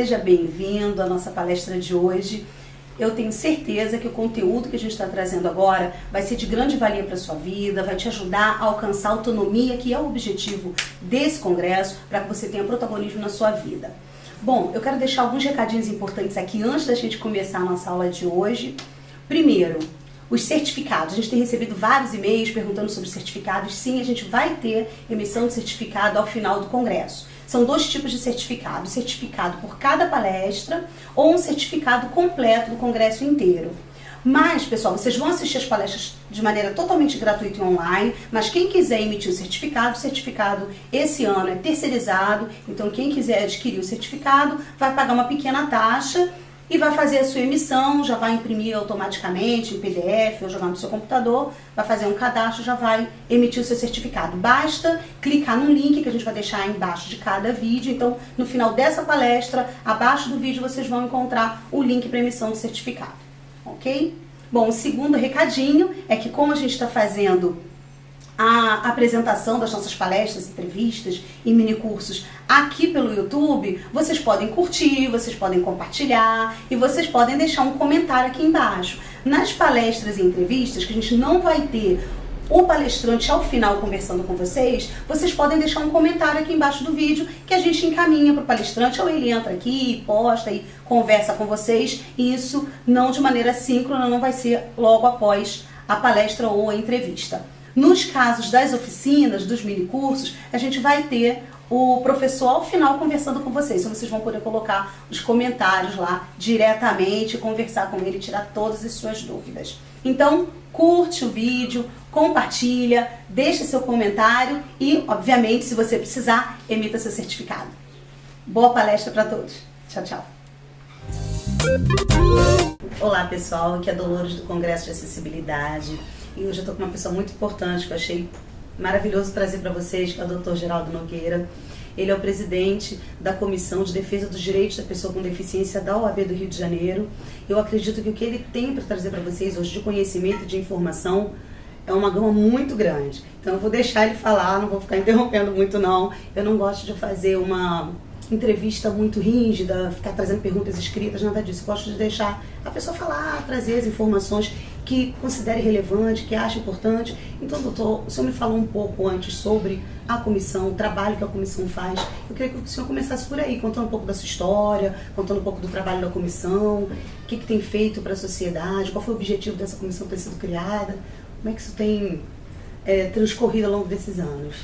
seja bem-vindo à nossa palestra de hoje. Eu tenho certeza que o conteúdo que a gente está trazendo agora vai ser de grande valia para a sua vida, vai te ajudar a alcançar a autonomia, que é o objetivo desse congresso, para que você tenha protagonismo na sua vida. Bom, eu quero deixar alguns recadinhos importantes aqui antes da gente começar a nossa aula de hoje. Primeiro, os certificados. A gente tem recebido vários e-mails perguntando sobre certificados. Sim, a gente vai ter emissão de certificado ao final do congresso. São dois tipos de certificado. Certificado por cada palestra ou um certificado completo do congresso inteiro. Mas, pessoal, vocês vão assistir as palestras de maneira totalmente gratuita e online, mas quem quiser emitir o certificado esse ano é terceirizado, então quem quiser adquirir o certificado vai pagar uma pequena taxa e vai fazer a sua emissão, já vai imprimir automaticamente em PDF ou jogar no seu computador, vai fazer um cadastro, já vai emitir o seu certificado. Basta clicar no link que a gente vai deixar embaixo de cada vídeo. Então, no final dessa palestra, abaixo do vídeo vocês vão encontrar o link para emissão do certificado, ok? Bom, o segundo recadinho é que como a gente está fazendo a apresentação das nossas palestras, entrevistas e minicursos aqui pelo YouTube, vocês podem curtir, vocês podem compartilhar e vocês podem deixar um comentário aqui embaixo. Nas palestras e entrevistas, que a gente não vai ter o palestrante ao final conversando com vocês, vocês podem deixar um comentário aqui embaixo do vídeo que a gente encaminha para o palestrante, ou ele entra aqui, posta e conversa com vocês, e isso não de maneira síncrona, não vai ser logo após a palestra ou a entrevista. Nos casos das oficinas, dos minicursos, a gente vai ter o professor ao final conversando com vocês. Então vocês vão poder colocar os comentários lá diretamente, conversar com ele, tirar todas as suas dúvidas. Então, curte o vídeo, compartilha, deixa seu comentário e, obviamente, se você precisar, emita seu certificado. Boa palestra para todos. Tchau, tchau. Olá, pessoal. Aqui é a Dolores do Congresso de Acessibilidade. E hoje eu estou com uma pessoa muito importante que eu achei maravilhoso trazer para vocês, que é o Dr. Geraldo Nogueira. Ele é o presidente da Comissão de Defesa dos Direitos da Pessoa com Deficiência da OAB do Rio de Janeiro. Eu acredito que o que ele tem para trazer para vocês hoje de conhecimento e de informação é uma gama muito grande. Então eu vou deixar ele falar, não vou ficar interrompendo muito não. Eu não gosto de fazer uma entrevista muito rígida, ficar trazendo perguntas escritas, nada disso. Eu gosto de deixar a pessoa falar, trazer as informações que considere relevante, que ache importante. Então, doutor, o senhor me falou um pouco antes sobre a comissão, o trabalho que a comissão faz. Eu queria que o senhor começasse por aí, contando um pouco da sua história, contando um pouco do trabalho da comissão, o que tem feito para a sociedade, qual foi o objetivo dessa comissão ter sido criada, como é que isso tem transcorrido ao longo desses anos.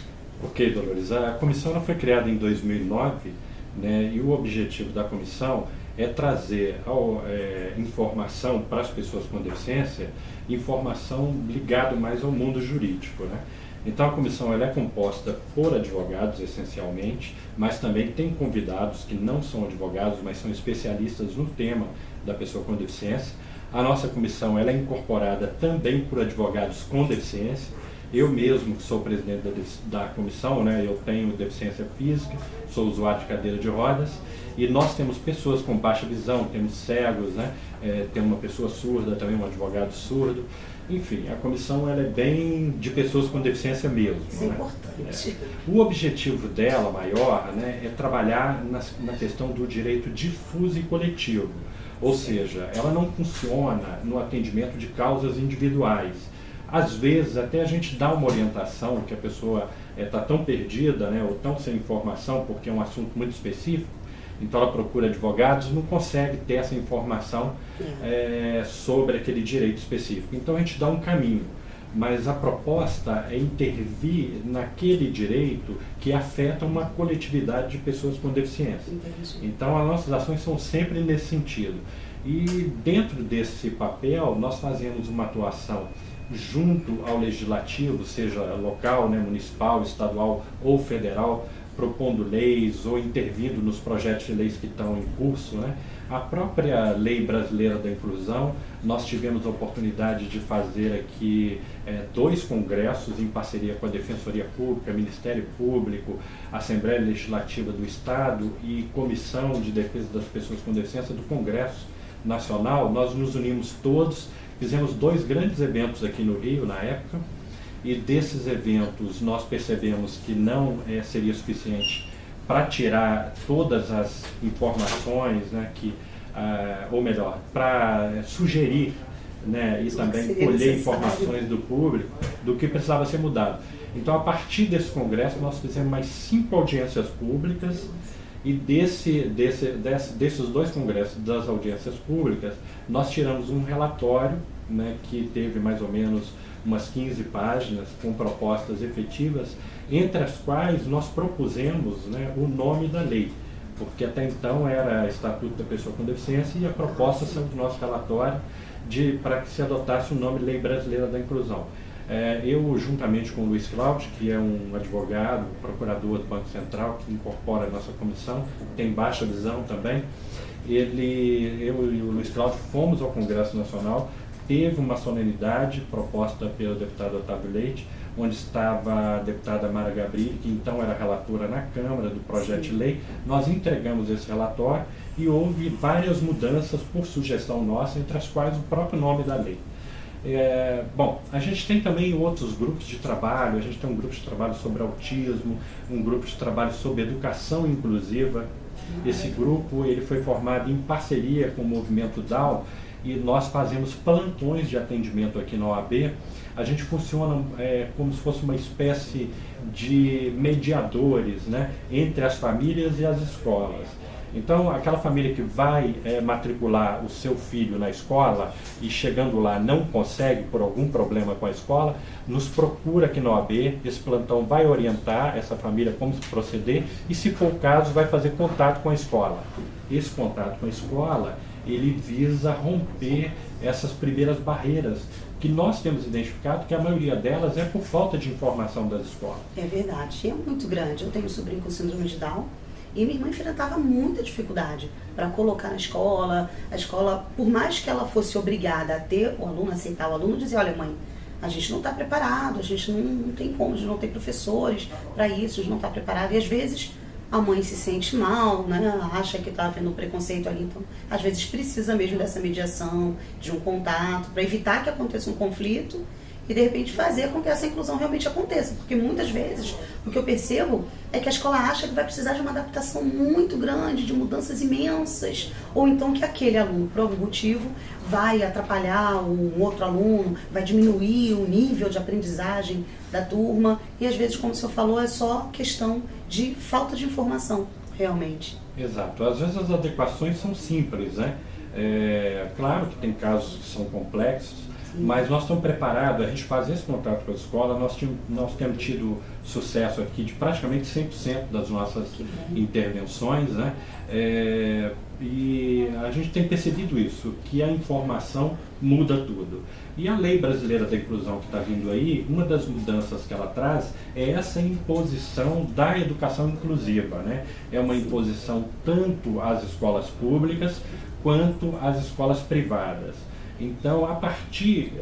Ok, Dolores. A comissão ela foi criada em 2009, né, e o objetivo da comissão é trazer informação para as pessoas com deficiência, informação ligada mais ao mundo jurídico, né? Então a comissão ela é composta por advogados essencialmente, mas também tem convidados que não são advogados, mas são especialistas no tema da pessoa com deficiência. A nossa comissão ela é incorporada também por advogados com deficiência. Eu mesmo, que sou presidente da comissão, né, eu tenho deficiência física, sou usuário de cadeira de rodas, e nós temos pessoas com baixa visão, temos cegos, né, tem uma pessoa surda, também um advogado surdo. Enfim, a comissão ela é bem de pessoas com deficiência mesmo. Isso é importante. O objetivo dela maior, né, é trabalhar na questão do direito difuso e coletivo. Ou seja, ela não funciona no atendimento de causas individuais. Às vezes até a gente dá uma orientação que a pessoa está tão perdida, né, ou tão sem informação, porque é um assunto muito específico, então ela procura advogados, não consegue ter essa informação sobre aquele direito específico. Então a gente dá um caminho, mas a proposta é intervir naquele direito que afeta uma coletividade de pessoas com deficiência. Entendi. Então as nossas ações são sempre nesse sentido. E dentro desse papel nós fazemos uma atuação junto ao legislativo, seja local, né, municipal, estadual ou federal, propondo leis ou intervindo nos projetos de leis que estão em curso, né? A própria Lei Brasileira da Inclusão, nós tivemos a oportunidade de fazer aqui 2 congressos em parceria com a Defensoria Pública, Ministério Público, Assembleia Legislativa do Estado e Comissão de Defesa das Pessoas com Deficiência do Congresso Nacional. Nós nos unimos todos, fizemos 2 grandes eventos aqui no Rio na época, e desses eventos nós percebemos que não seria suficiente para tirar todas as informações, né, ou melhor, para sugerir, né, e também colher informações do público do que precisava ser mudado. Então, a partir desse congresso, nós fizemos mais 5 audiências públicas, e desses 2 congressos das audiências públicas, nós tiramos um relatório, né, que teve mais ou menos umas 15 páginas com propostas efetivas, entre as quais nós propusemos, né, o nome da lei, porque até então era Estatuto da Pessoa com Deficiência, e a proposta do nosso relatório para que se adotasse o nome Lei Brasileira da Inclusão. Eu, juntamente com o Luiz Cláudio, que é um advogado, procurador do Banco Central, que incorpora a nossa comissão, tem baixa visão também, eu e o Luiz Cláudio fomos ao Congresso Nacional, teve uma solenidade proposta pelo deputado Otávio Leite, onde estava a deputada Mara Gabrilli, que então era relatora na Câmara do projeto de lei. Nós entregamos esse relatório e houve várias mudanças por sugestão nossa, entre as quais o próprio nome da lei. Bom, a gente tem também outros grupos de trabalho, a gente tem um grupo de trabalho sobre autismo, um grupo de trabalho sobre educação inclusiva. Esse grupo ele foi formado em parceria com o Movimento Down, e nós fazemos plantões de atendimento aqui na OAB. A gente funciona como se fosse uma espécie de mediadores, né, entre as famílias e as escolas. Então, aquela família que vai matricular o seu filho na escola e chegando lá não consegue por algum problema com a escola, nos procura aqui na OAB, esse plantão vai orientar essa família como se proceder e, se for o caso, vai fazer contato com a escola. Esse contato com a escola, ele visa romper essas primeiras barreiras que nós temos identificado, que a maioria delas é por falta de informação das escolas. É verdade, é muito grande. Eu tenho um sobrinho com síndrome de Down, e minha irmã enfrentava muita dificuldade para colocar na escola. A escola, por mais que ela fosse obrigada a ter o aluno, aceitar o aluno, dizia: olha, mãe, a gente não está preparado, a gente não tem como, a gente não tem professores para isso, a gente não está preparado. E às vezes a mãe se sente mal, né? Acha que está havendo preconceito ali, então às vezes precisa mesmo dessa mediação, de um contato, para evitar que aconteça um conflito e de repente fazer com que essa inclusão realmente aconteça, porque muitas vezes o que eu percebo é que a escola acha que vai precisar de uma adaptação muito grande, de mudanças imensas, ou então que aquele aluno, por algum motivo, vai atrapalhar um outro aluno, vai diminuir o nível de aprendizagem da turma, e às vezes, como o senhor falou, é só questão de falta de informação, realmente. Exato. Às vezes as adequações são simples, né? Claro que tem casos que são complexos, mas nós estamos preparados, a gente faz esse contato com a escola, nós temos tido sucesso aqui de praticamente 100% das nossas intervenções, né? E a gente tem percebido isso, que a informação muda tudo. E a Lei Brasileira da Inclusão que está vindo aí, uma das mudanças que ela traz é essa imposição da educação inclusiva, né? É uma imposição tanto às escolas públicas quanto às escolas privadas. Então, a partir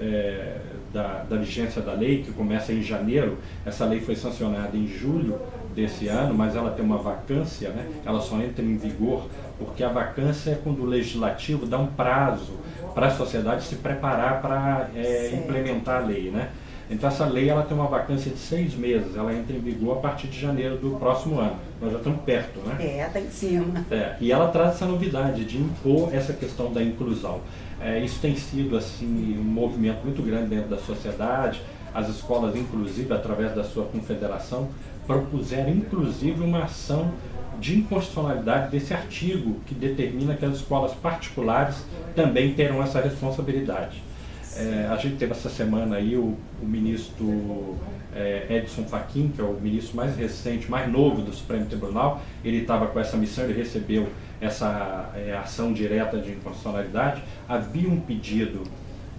da vigência da lei, que começa em janeiro, essa lei foi sancionada em julho desse ano, mas ela tem uma vacância, né? Ela só entra em vigor porque a vacância é quando o legislativo dá um prazo para a sociedade se preparar para implementar a lei, né? Então essa lei ela tem uma vacância de 6 meses, ela entra em vigor a partir de janeiro do próximo ano. Nós já estamos perto, né? Está em cima. E ela traz essa novidade de impor essa questão da inclusão. Isso tem sido assim, um movimento muito grande dentro da sociedade. As escolas, inclusive, através da sua confederação, propuseram inclusive uma ação de inconstitucionalidade desse artigo que determina que as escolas particulares também terão essa responsabilidade. A gente teve essa semana aí o ministro Edson Fachin, que é o ministro mais recente, mais novo do Supremo Tribunal. Ele estava com essa missão, ele recebeu essa ação direta de inconstitucionalidade. Havia um pedido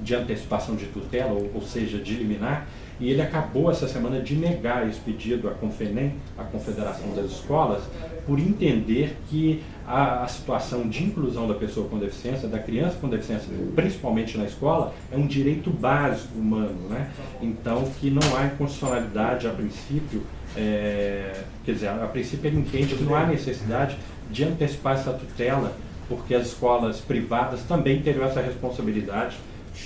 de antecipação de tutela, ou seja, de liminar, e ele acabou essa semana de negar esse pedido à Confenem, a Confederação das Escolas, por entender que a situação de inclusão da pessoa com deficiência, da criança com deficiência, principalmente na escola, é um direito básico humano, né? Então, que não há inconstitucionalidade a princípio, quer dizer, a princípio ele entende que não há necessidade de antecipar essa tutela, porque as escolas privadas também teriam essa responsabilidade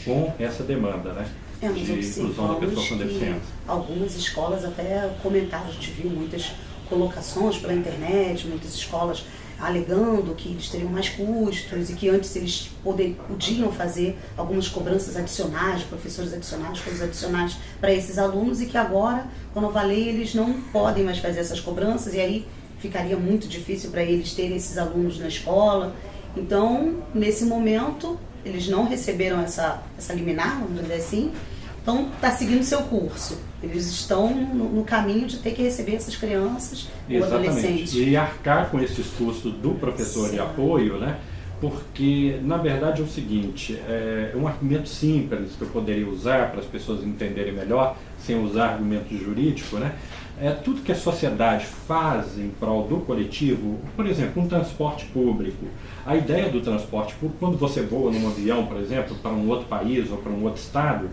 com essa demanda, né? De inclusão da pessoa com deficiência. Algumas escolas até comentaram, a gente viu muitas colocações pela internet, muitas escolas alegando que eles teriam mais custos e que antes eles podiam fazer algumas cobranças adicionais, professores adicionais, coisas adicionais para esses alunos, e que agora, com a nova lei, eles não podem mais fazer essas cobranças, e aí ficaria muito difícil para eles terem esses alunos na escola. Então, nesse momento, eles não receberam essa liminar, vamos dizer assim, então está seguindo seu curso. Eles estão no caminho de ter que receber essas crianças ou adolescentes. E arcar com esses custos do professor de apoio, né? Porque, na verdade, é o seguinte, é um argumento simples que eu poderia usar para as pessoas entenderem melhor, sem usar argumento jurídico, né? Tudo que a sociedade faz em prol do coletivo, por exemplo, um transporte público. A ideia do transporte público, quando você voa num avião, por exemplo, para um outro país ou para um outro estado,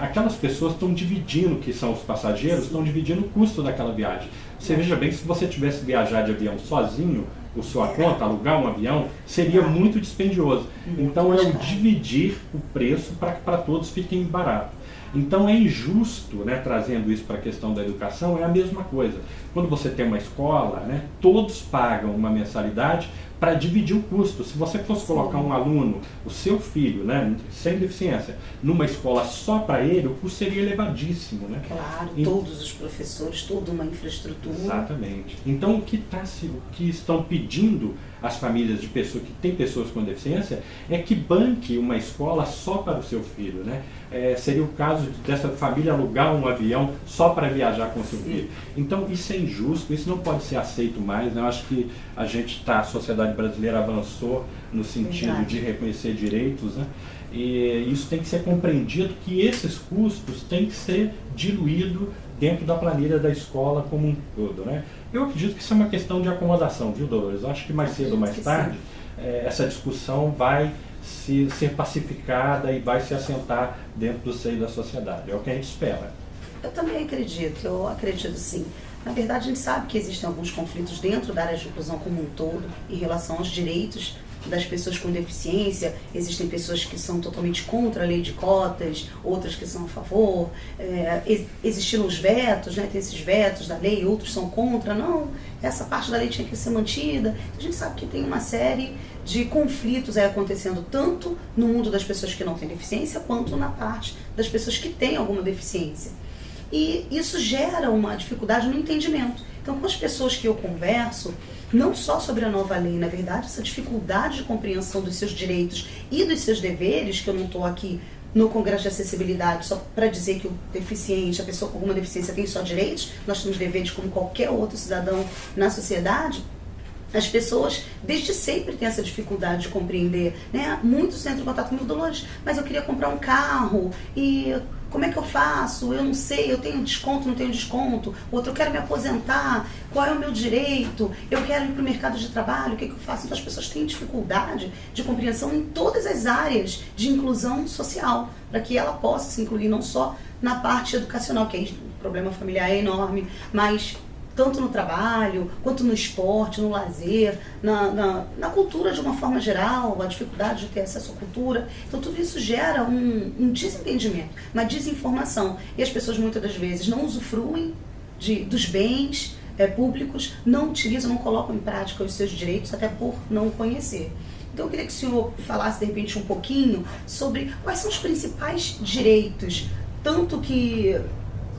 aquelas pessoas estão dividindo, que são os passageiros, estão dividindo o custo daquela viagem. Você veja bem, se você tivesse viajar de avião sozinho, por sua conta, alugar um avião, seria muito dispendioso. Então é o dividir o preço para que para todos fiquem barato. Então é injusto, né, trazendo isso para a questão da educação, é a mesma coisa. Quando você tem uma escola, né, todos pagam uma mensalidade para dividir o custo. Se você fosse colocar um aluno, o seu filho, né, sem deficiência, numa escola só para ele, o custo seria elevadíssimo. Né? Claro, todos os professores, toda uma infraestrutura. Exatamente. Então o que estão pedindo as famílias de pessoas que têm pessoas com deficiência é que banque uma escola só para o seu filho. Né? Seria o caso dessa família alugar um avião só para viajar com o seu filho. Então isso é injusto, isso não pode ser aceito mais. Né? Eu acho que a sociedade brasileira avançou no sentido de reconhecer direitos, né? E isso tem que ser compreendido, que esses custos têm que ser diluídos dentro da planilha da escola como um todo. Né? Eu acredito que isso é uma questão de acomodação, viu, Dolores? Eu acho que mais cedo ou mais tarde essa discussão vai ser pacificada e vai se assentar dentro do seio da sociedade. É o que a gente espera. Eu também acredito, eu acredito sim. Na verdade, a gente sabe que existem alguns conflitos dentro da área de inclusão como um todo em relação aos direitos das pessoas com deficiência. Existem pessoas que são totalmente contra a lei de cotas, outras que são a favor. Existiram os vetos, né? Tem esses vetos da lei, outros são contra. Não, essa parte da lei tinha que ser mantida. A gente sabe que tem uma série de conflitos acontecendo tanto no mundo das pessoas que não têm deficiência, quanto na parte das pessoas que têm alguma deficiência. E isso gera uma dificuldade no entendimento. Então, com as pessoas que eu converso, não só sobre a nova lei, na verdade, essa dificuldade de compreensão dos seus direitos e dos seus deveres, que eu não estou aqui no Congresso de Acessibilidade só para dizer que o deficiente, a pessoa com alguma deficiência tem só direitos, nós temos deveres como qualquer outro cidadão na sociedade. As pessoas, desde sempre, têm essa dificuldade de compreender, né? Muitos entram em contato comigo, Dolores, mas eu queria comprar um carro e como é que eu faço? Eu não sei, eu tenho desconto, não tenho desconto. Outro, eu quero me aposentar, qual é o meu direito? Eu quero ir para o mercado de trabalho, o que eu faço? Então as pessoas têm dificuldade de compreensão em todas as áreas de inclusão social, para que ela possa se incluir não só na parte educacional, que aí o problema familiar é enorme, mas tanto no trabalho, quanto no esporte, no lazer, na cultura de uma forma geral, a dificuldade de ter acesso à cultura. Então tudo isso gera um desentendimento, uma desinformação. E as pessoas muitas das vezes não usufruem dos bens públicos, não utilizam, não colocam em prática os seus direitos, até por não conhecer. Então eu queria que o senhor falasse de repente um pouquinho sobre quais são os principais direitos, tanto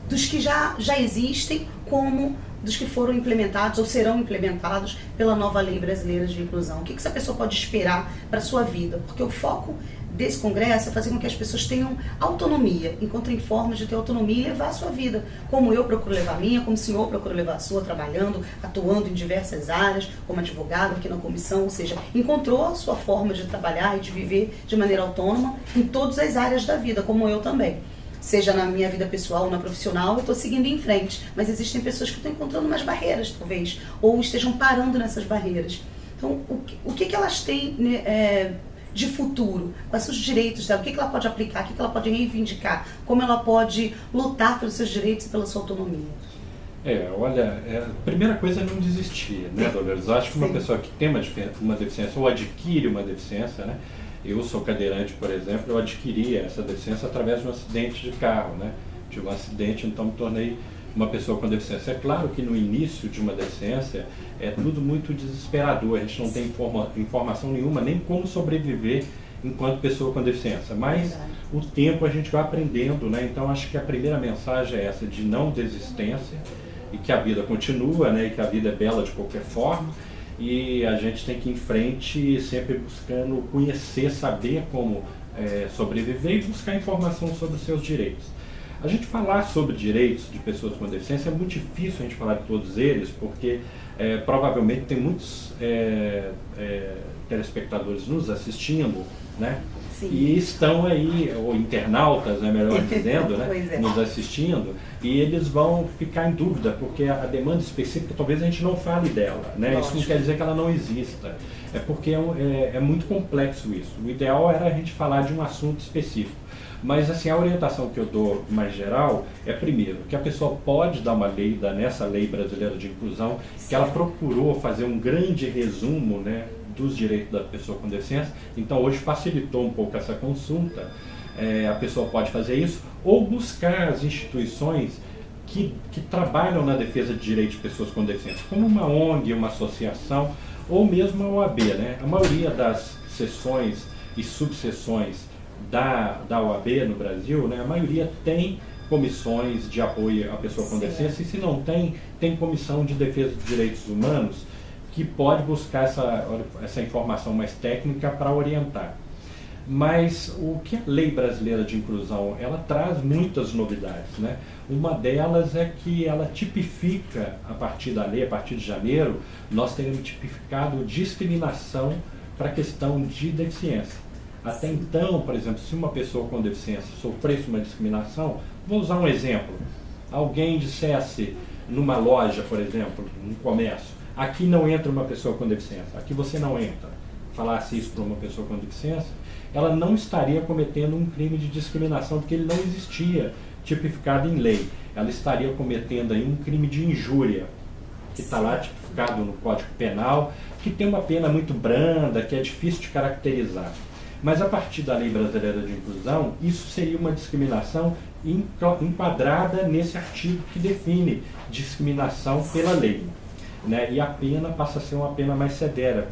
dos que já existem, como dos que foram implementados ou serão implementados pela nova Lei Brasileira de Inclusão. O que essa pessoa pode esperar para a sua vida? Porque o foco desse congresso é fazer com que as pessoas tenham autonomia, encontrem formas de ter autonomia e levar a sua vida, como eu procuro levar a minha, como o senhor procura levar a sua, trabalhando, atuando em diversas áreas, como advogado aqui na comissão, ou seja, encontrou a sua forma de trabalhar e de viver de maneira autônoma em todas as áreas da vida, como eu também. Seja na minha vida pessoal ou na profissional, eu estou seguindo em frente. Mas existem pessoas que estão encontrando mais barreiras, talvez, ou estejam parando nessas barreiras. Então, o que elas têm de futuro? Quais são os direitos dela? O que ela pode aplicar? O que ela pode reivindicar? Como ela pode lutar pelos seus direitos e pela sua autonomia? Olha, a primeira coisa é não desistir, né, Dolores? Eu acho que uma pessoa que tem uma deficiência ou adquire uma deficiência, né? Eu sou cadeirante, por exemplo, eu adquiri essa deficiência através de um acidente de carro, né? Tive um acidente, então me tornei uma pessoa com deficiência. É claro que no início de uma deficiência é tudo muito desesperador, a gente não tem informação nenhuma, nem como sobreviver enquanto pessoa com deficiência, mas o tempo a gente vai aprendendo, né? Então acho que a primeira mensagem é essa, de não desistência, e que a vida continua, né? E que a vida é bela de qualquer forma, e a gente tem que ir em frente sempre buscando conhecer, saber como sobreviver e buscar informação sobre os seus direitos. A gente falar sobre direitos de pessoas com deficiência é muito difícil a gente falar de todos eles, porque provavelmente tem muitos telespectadores nos assistindo, né? Sim. E estão aí, ou internautas, né, melhor dizendo, né, nos assistindo, e eles vão ficar em dúvida, porque a demanda específica talvez a gente não fale dela, né? Isso não quer dizer que ela não exista, é porque é muito complexo isso. O ideal era a gente falar de um assunto específico, mas assim, a orientação que eu dou mais geral é, primeiro, que a pessoa pode dar uma lida nessa lei brasileira de inclusão, que ela procurou fazer um grande resumo, né, dos direitos da pessoa com deficiência, então hoje facilitou um pouco essa consulta. A pessoa pode fazer isso, ou buscar as instituições que trabalham na defesa de direitos de pessoas com deficiência, como uma ONG, uma associação, ou mesmo a OAB, né? A maioria das seções e subseções da OAB no Brasil, né, a maioria tem comissões de apoio à pessoa com deficiência, e se não tem comissão de defesa dos direitos humanos, que pode buscar essa informação mais técnica para orientar. Mas o que a Lei Brasileira de Inclusão, ela traz muitas novidades, né? Uma delas é que ela tipifica, a partir da lei, a partir de janeiro, nós teremos tipificado discriminação para a questão de deficiência. Até então, por exemplo, se uma pessoa com deficiência sofresse uma discriminação, vou usar um exemplo. Alguém dissesse numa loja, por exemplo, num comércio, aqui não entra uma pessoa com deficiência, aqui você não entra. Falasse isso para uma pessoa com deficiência, ela não estaria cometendo um crime de discriminação, porque ele não existia tipificado em lei. Ela estaria cometendo aí um crime de injúria, que está lá tipificado no Código Penal, que tem uma pena muito branda, que é difícil de caracterizar. Mas a partir da Lei Brasileira de Inclusão, isso seria uma discriminação enquadrada nesse artigo que define discriminação pela lei, né? E a pena passa a ser uma pena mais severa,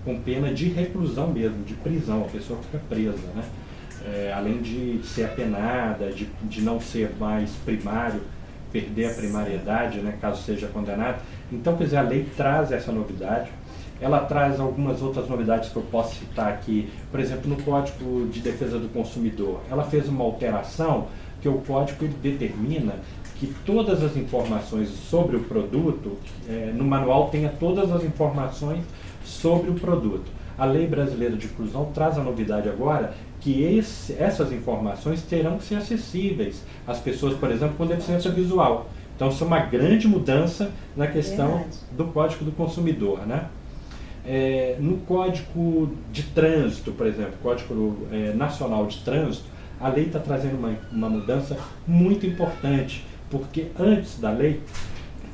com pena de reclusão mesmo, de prisão, a pessoa fica presa, né? Além de ser apenada, de não ser mais primário, perder a primariedade, né, caso seja condenado. Então, quer dizer, a lei traz essa novidade. Ela traz algumas outras novidades que eu posso citar aqui. Por exemplo, no Código de Defesa do Consumidor, ela fez uma alteração que o código determina que todas as informações sobre o produto, no manual tenha todas as informações sobre o produto. A Lei Brasileira de Inclusão traz a novidade agora que essas informações terão que ser acessíveis às pessoas, por exemplo, com deficiência visual. Então, isso é uma grande mudança na questão do Código do Consumidor, né? No Código de Trânsito, por exemplo, Código Nacional de Trânsito, a lei está trazendo uma mudança muito importante, porque antes da lei,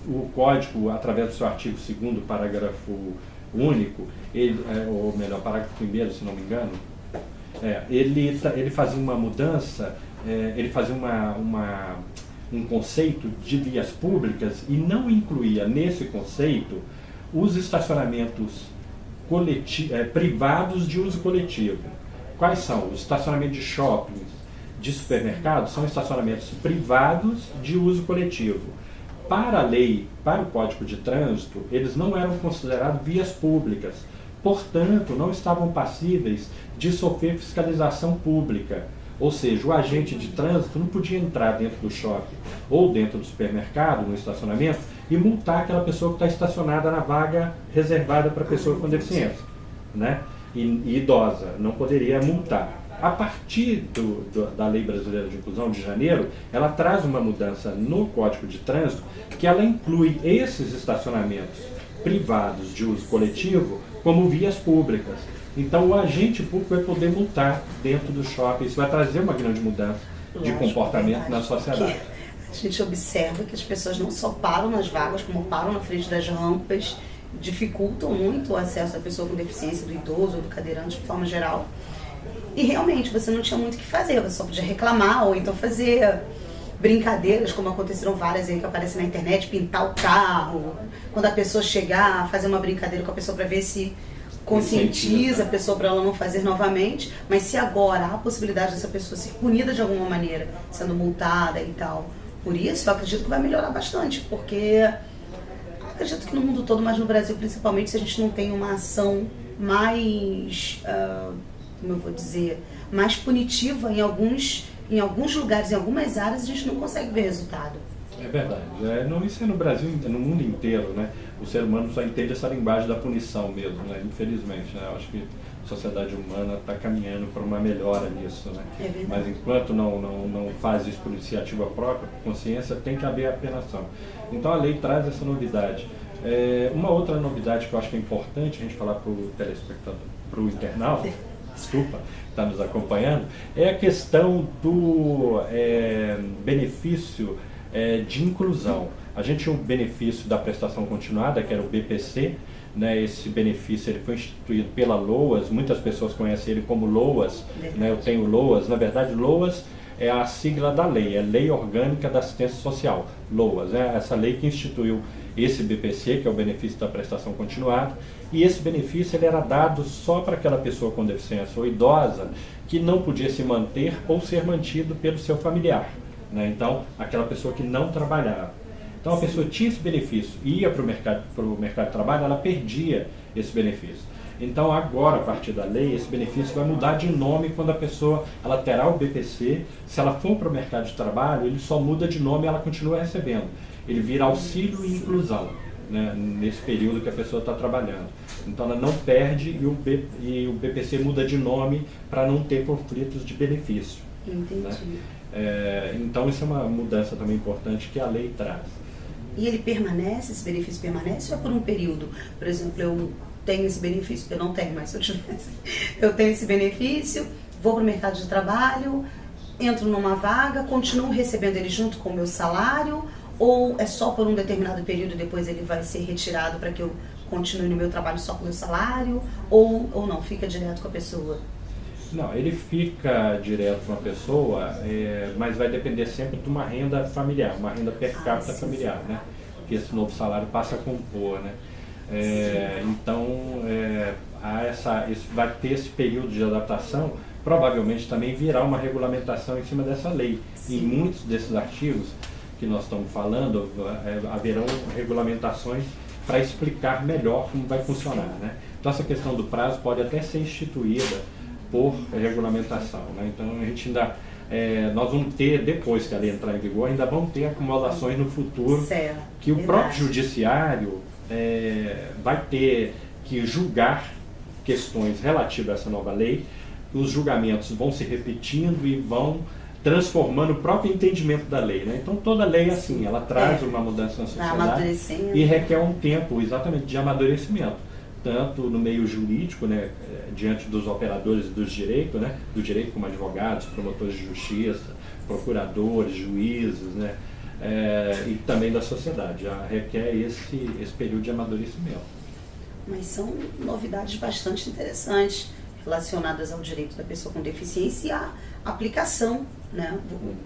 o Código, através do seu artigo 2º, parágrafo único, ou melhor, parágrafo 1º, se não me engano, ele fazia uma mudança, ele fazia um conceito de vias públicas e não incluía nesse conceito os estacionamentos privados de uso coletivo. Quais são? Os estacionamentos de shoppings, de supermercados, são estacionamentos privados de uso coletivo. Para a lei, para o Código de Trânsito, eles não eram considerados vias públicas, portanto, não estavam passíveis de sofrer fiscalização pública. Ou seja, o agente de trânsito não podia entrar dentro do shopping ou dentro do supermercado, no estacionamento, e multar aquela pessoa que está estacionada na vaga reservada para pessoa com deficiência, né? E idosa, não poderia multar. A partir da Lei Brasileira de Inclusão de janeiro, ela traz uma mudança no Código de Trânsito, que ela inclui esses estacionamentos privados de uso coletivo como vias públicas. Então, o agente público vai poder multar dentro do shopping. Isso vai trazer uma grande mudança de comportamento na sociedade. A gente observa que as pessoas não só param nas vagas, como param na frente das rampas, dificultam muito o acesso da pessoa com deficiência, do idoso ou do cadeirante de forma geral. E realmente você não tinha muito o que fazer, você só podia reclamar ou então fazer brincadeiras, como aconteceram várias aí que aparecem na internet, pintar o carro, quando a pessoa chegar, fazer uma brincadeira com a pessoa para ver se conscientiza a pessoa para ela não fazer novamente, mas se agora há a possibilidade dessa pessoa ser punida de alguma maneira, sendo multada e tal, por isso eu acredito que vai melhorar bastante, porque acredito que no mundo todo, mas no Brasil principalmente, se a gente não tem uma ação mais, como eu vou dizer, mais punitiva em alguns lugares, em algumas áreas, a gente não consegue ver resultado. É verdade. Isso é no Brasil, no mundo inteiro, né? O ser humano só entende essa linguagem da punição mesmo, né? Infelizmente, né? Eu acho que a sociedade humana está caminhando para uma melhora nisso, né? É verdade. Mas enquanto não faz isso por iniciativa própria, por consciência, tem que haver a penação. Então a lei traz essa novidade. Uma outra novidade que eu acho que é importante a gente falar para o telespectador, para o internauta, desculpa, que está nos acompanhando, é a questão do benefício de inclusão. A gente tinha o benefício da prestação continuada, que era o BPC, né? Esse benefício ele foi instituído pela LOAS, muitas pessoas conhecem ele como LOAS, né? Eu tenho LOAS, na verdade LOAS é a sigla da lei, é Lei Orgânica da Assistência Social, LOAS, essa lei que instituiu esse BPC, que é o benefício da prestação continuada, e esse benefício ele era dado só para aquela pessoa com deficiência ou idosa que não podia se manter ou ser mantido pelo seu familiar, né? Então, aquela pessoa que não trabalhava. Então, a pessoa tinha esse benefício, ia para o mercado de trabalho, ela perdia esse benefício. Então, agora, a partir da lei, esse benefício vai mudar de nome quando a pessoa ela terá o BPC. Se ela for para o mercado de trabalho, ele só muda de nome e ela continua recebendo. Ele vira auxílio e inclusão, né, nesse período que a pessoa está trabalhando. Então, ela não perde e o BPC muda de nome para não ter conflitos de benefício. Entendi. Né? Então, isso é uma mudança também importante que a lei traz. E ele permanece, esse benefício permanece ou é por um período? Por exemplo, eu tenho esse benefício, eu não tenho, mas se eu tivesse, eu tenho esse benefício, vou para o mercado de trabalho, entro numa vaga, continuo recebendo ele junto com o meu salário, ou é só por um determinado período e depois ele vai ser retirado para que eu continue no meu trabalho só com o meu salário, ou não, fica direto com a pessoa? Não, ele fica direto com a pessoa, mas vai depender sempre de uma renda familiar, uma renda per capita familiar, né? Que esse novo salário passa a compor, né? Então, isso vai ter esse período de adaptação, provavelmente também virá uma regulamentação em cima dessa lei. Sim. Em muitos desses artigos que nós estamos falando, haverão regulamentações para explicar melhor como vai funcionar, né? Então, essa questão do prazo pode até ser instituída por regulamentação, né? Então a gente ainda, nós vamos ter, depois que a lei entrar em vigor, ainda vamos ter acumulações no futuro, certo, que o próprio judiciário vai ter que julgar questões relativas a essa nova lei. Os julgamentos vão se repetindo e vão transformando o próprio entendimento da lei, né? Então toda lei é assim, ela traz uma mudança na sociedade e requer um tempo exatamente de amadurecimento, tanto no meio jurídico, né, diante dos operadores do direito como advogados, promotores de justiça, procuradores, juízes, né, e também da sociedade. Já requer esse período de amadurecimento. Mas são novidades bastante interessantes relacionadas ao direito da pessoa com deficiência e à aplicação, né?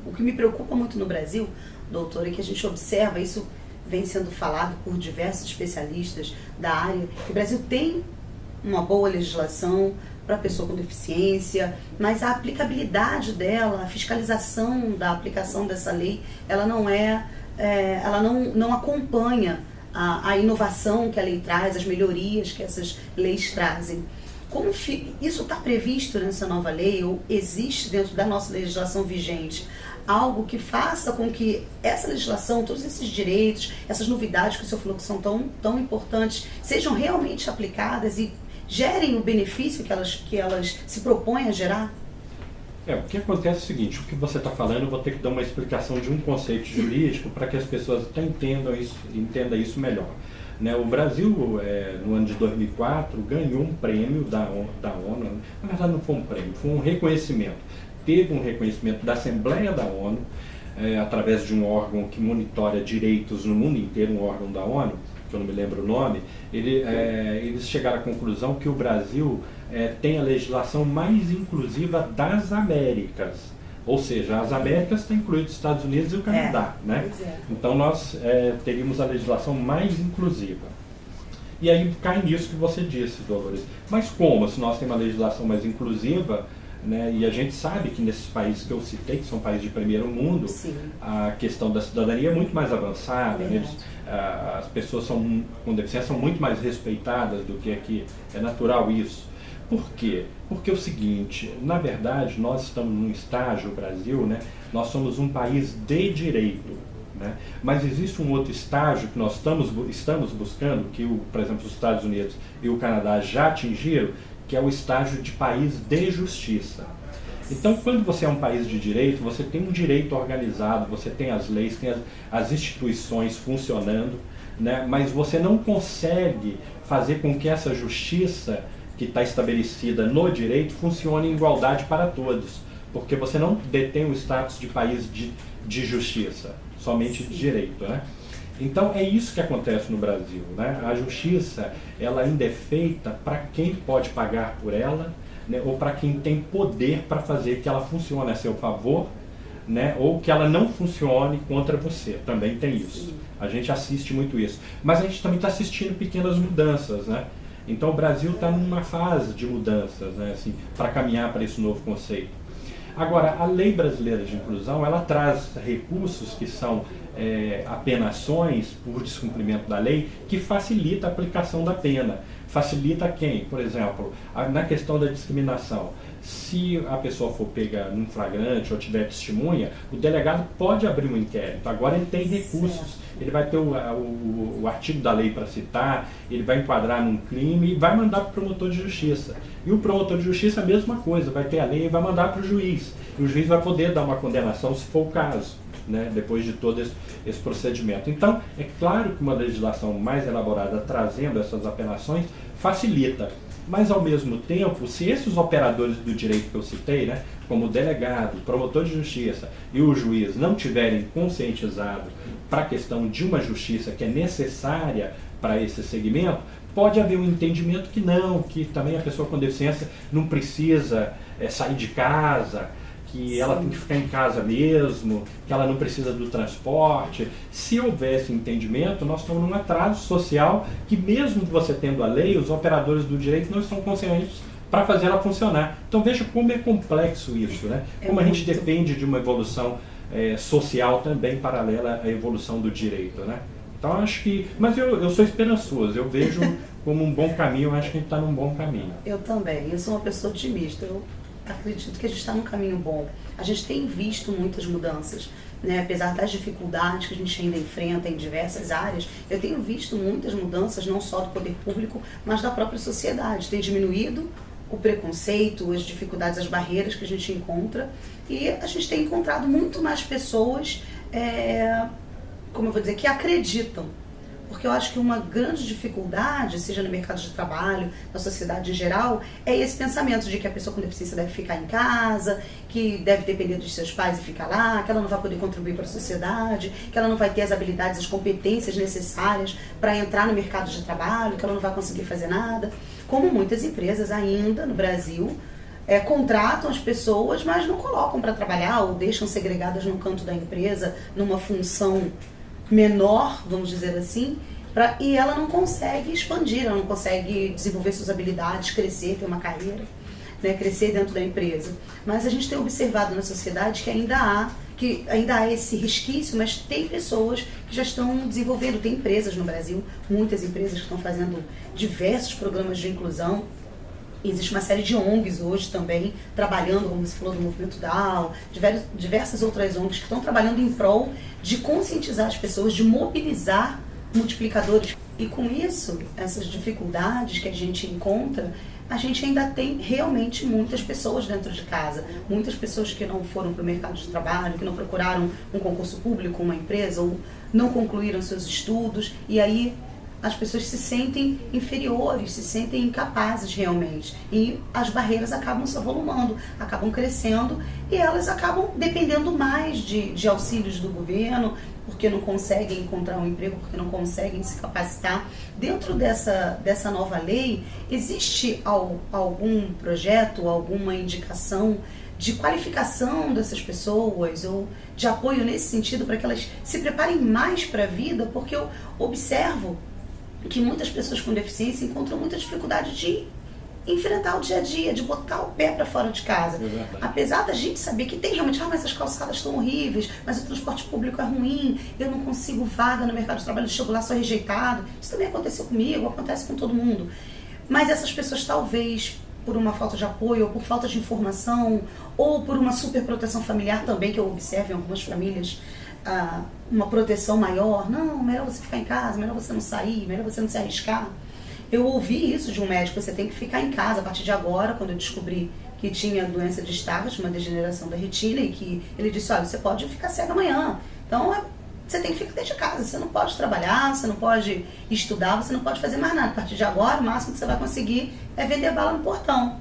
O que me preocupa muito no Brasil, doutor, é que a gente observa isso, vem sendo falado por diversos especialistas da área, que o Brasil tem uma boa legislação para a pessoa com deficiência, mas a aplicabilidade dela, a fiscalização da aplicação dessa lei, ela não acompanha a inovação que a lei traz, as melhorias que essas leis trazem. Como isso está previsto nessa nova lei, ou existe dentro da nossa legislação vigente algo que faça com que essa legislação, todos esses direitos, essas novidades que o senhor falou que são tão importantes, sejam realmente aplicadas e gerem o benefício que elas se propõem a gerar? O que acontece é o seguinte, o que você está falando, eu vou ter que dar uma explicação de um conceito jurídico para que as pessoas entendam isso melhor. Né, o Brasil, no ano de 2004, ganhou um prêmio da ONU, na verdade não foi um prêmio, foi um reconhecimento. Teve um reconhecimento da Assembleia da ONU, através de um órgão que monitora direitos no mundo inteiro, um órgão da ONU, que eu não me lembro o nome, eles chegaram à conclusão que o Brasil tem a legislação mais inclusiva das Américas. Ou seja, as Américas está incluído os Estados Unidos e o Canadá, né? Então nós teríamos a legislação mais inclusiva. E aí cai nisso que você disse, Dolores. Mas como, se nós temos uma legislação mais inclusiva, né, e a gente sabe que nesses países que eu citei, que são países de primeiro mundo, sim, a questão da cidadania é muito mais avançada, né? As pessoas com deficiência são muito mais respeitadas do que aqui. É natural isso. Por quê? Porque é o seguinte, na verdade, nós estamos num estágio, o Brasil, né, nós somos um país de direito, né, mas existe um outro estágio que nós estamos buscando, que, por exemplo, os Estados Unidos e o Canadá já atingiram, que é o estágio de país de justiça. Então, quando você é um país de direito, você tem um direito organizado, você tem as leis, tem as instituições funcionando, né, mas você não consegue fazer com que essa justiça que está estabelecida no direito funcione em igualdade para todos, porque você não detém o status de país de justiça, somente de direito, né? Então é isso que acontece no Brasil, né? A justiça, ela ainda é feita para quem pode pagar por ela, né? Ou para quem tem poder para fazer que ela funcione a seu favor, né? Ou que ela não funcione contra você, também tem isso. Sim. A gente assiste muito isso, mas a gente também está assistindo pequenas mudanças, né? Então o Brasil está numa fase de mudanças, né, assim, para caminhar para esse novo conceito. Agora, a Lei Brasileira de Inclusão, ela traz recursos que são apenações por descumprimento da lei, que facilita a aplicação da pena. Facilita quem? Por exemplo, na questão da discriminação. Se a pessoa for pega num flagrante ou tiver testemunha, o delegado pode abrir um inquérito. Agora ele tem recursos, ele vai ter o artigo da lei para citar, ele vai enquadrar num crime e vai mandar para o promotor de justiça. E o promotor de justiça a mesma coisa, vai ter a lei e vai mandar para o juiz. E o juiz vai poder dar uma condenação se for o caso, né, depois de todo esse procedimento. Então, é claro que uma legislação mais elaborada trazendo essas apenações facilita. Mas, ao mesmo tempo, se esses operadores do direito que eu citei, né, como o delegado, o promotor de justiça e o juiz, não tiverem conscientizado para a questão de uma justiça que é necessária para esse segmento, pode haver um entendimento que não, que também a pessoa com deficiência não precisa sair de casa, que sim, ela tem que ficar em casa mesmo, que ela não precisa do transporte. Se houver esse entendimento, nós estamos num atraso social que, mesmo você tendo a lei, os operadores do direito não estão conscientes para fazer ela funcionar. Então veja como é complexo isso, né? Como a gente depende de uma evolução social também paralela à evolução do direito, né? Então acho que... Mas eu sou esperançoso, eu vejo como um bom caminho, eu acho que a gente está num bom caminho. Eu também, eu sou uma pessoa otimista, eu acredito que a gente está num caminho bom. A gente tem visto muitas mudanças, né? Apesar das dificuldades que a gente ainda enfrenta em diversas áreas, eu tenho visto muitas mudanças, não só do poder público, mas da própria sociedade. Tem diminuído o preconceito, as dificuldades, as barreiras que a gente encontra, e a gente tem encontrado muito mais pessoas, como eu vou dizer, que acreditam. Porque eu acho que uma grande dificuldade, seja no mercado de trabalho, na sociedade em geral, é esse pensamento de que a pessoa com deficiência deve ficar em casa, que deve depender dos seus pais e ficar lá, que ela não vai poder contribuir para a sociedade, que ela não vai ter as habilidades, as competências necessárias para entrar no mercado de trabalho, que ela não vai conseguir fazer nada. Como muitas empresas ainda no Brasil contratam as pessoas, mas não colocam para trabalhar ou deixam segregadas num canto da empresa, numa função menor, vamos dizer assim, e ela não consegue expandir, ela não consegue desenvolver suas habilidades, crescer, ter uma carreira, né, crescer dentro da empresa. Mas a gente tem observado na sociedade que ainda há esse resquício, mas tem pessoas que já estão desenvolvendo, tem empresas no Brasil, muitas empresas que estão fazendo diversos programas de inclusão. Existe uma série de ONGs hoje também, trabalhando, como você falou, do movimento Down, diversas outras ONGs que estão trabalhando em prol de conscientizar as pessoas, de mobilizar multiplicadores. E com isso, essas dificuldades que a gente encontra, a gente ainda tem realmente muitas pessoas dentro de casa, muitas pessoas que não foram para o mercado de trabalho, que não procuraram um concurso público, uma empresa, ou não concluíram seus estudos, e aí as pessoas se sentem inferiores, se sentem incapazes realmente. E as barreiras acabam se avolumando, acabam crescendo e elas acabam dependendo mais de auxílios do governo, porque não conseguem encontrar um emprego, porque não conseguem se capacitar. Dentro dessa nova lei, existe algum projeto, alguma indicação de qualificação dessas pessoas ou de apoio nesse sentido para que elas se preparem mais para a vida, porque eu observo que muitas pessoas com deficiência encontram muita dificuldade de enfrentar o dia a dia, de botar o pé para fora de casa. Apesar da gente saber que tem realmente, mas as calçadas estão horríveis, mas o transporte público é ruim, eu não consigo vaga no mercado de trabalho, eu chego lá, sou rejeitado. Isso também aconteceu comigo, acontece com todo mundo. Mas essas pessoas talvez por uma falta de apoio, ou por falta de informação, ou por uma superproteção familiar também, que eu observo em algumas famílias, uma proteção maior. Não, melhor você ficar em casa, melhor você não sair, melhor você não se arriscar. Eu ouvi isso de um médico, você tem que ficar em casa a partir de agora, quando eu descobri que tinha doença de Stargardt, uma degeneração da retina, e que ele disse, olha, você pode ficar cego amanhã. Então, você tem que ficar dentro de casa, você não pode trabalhar, você não pode estudar, você não pode fazer mais nada. A partir de agora, o máximo que você vai conseguir é vender bala no portão.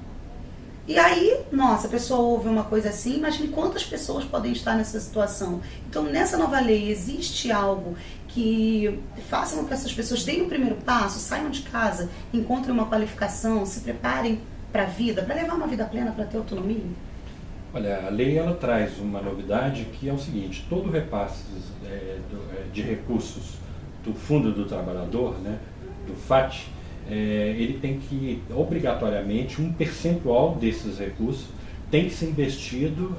E aí, nossa, a pessoa ouve uma coisa assim, imagine quantas pessoas podem estar nessa situação. Então, nessa nova lei, existe algo que faça com que essas pessoas deem o primeiro passo, saiam de casa, encontrem uma qualificação, se preparem para a vida, para levar uma vida plena, para ter autonomia? Olha, a lei ela traz uma novidade que é o seguinte: todo repasse de recursos do Fundo do Trabalhador, né, do FAT, ele tem que, obrigatoriamente, um percentual desses recursos tem que ser investido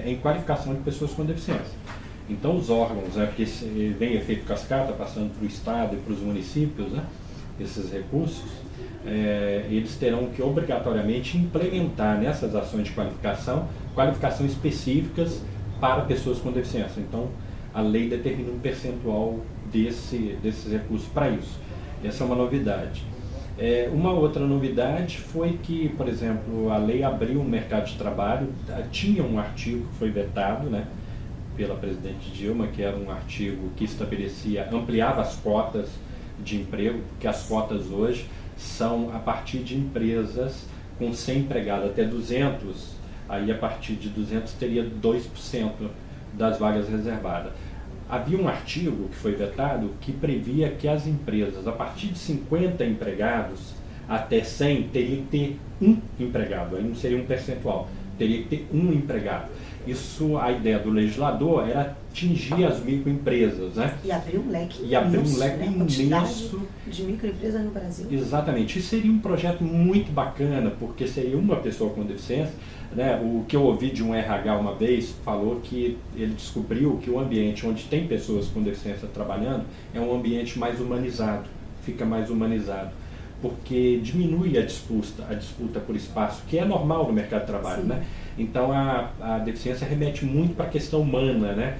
em qualificação de pessoas com deficiência. Então os órgãos, porque vem efeito cascata, passando para o Estado e para os municípios, né, esses recursos, eles terão que obrigatoriamente implementar nessas ações de qualificação específicas para pessoas com deficiência. Então a lei determina um percentual desses recursos para isso. Essa é uma novidade. Uma outra novidade foi que, por exemplo, a lei abriu um mercado de trabalho, tinha um artigo que foi vetado, né, pela presidente Dilma, que era um artigo que ampliava as cotas de emprego, porque as cotas hoje são a partir de empresas com 100 empregados até 200, aí a partir de 200 teria 2% das vagas reservadas. Havia um artigo que foi vetado que previa que as empresas, a partir de 50 empregados até 100, teria que ter um empregado, aí não seria um percentual, teria que ter um empregado. Isso, a ideia do legislador era atingir as microempresas, né? E abrir um leque imenso de microempresas no Brasil. Exatamente. Isso seria um projeto muito bacana, porque seria uma pessoa com deficiência, né? O que eu ouvi de um RH uma vez, falou que ele descobriu que o ambiente onde tem pessoas com deficiência trabalhando é um ambiente mais humanizado, fica mais humanizado, porque diminui a disputa por espaço, que é normal no mercado de trabalho, né? Então a deficiência remete muito para a questão humana, né?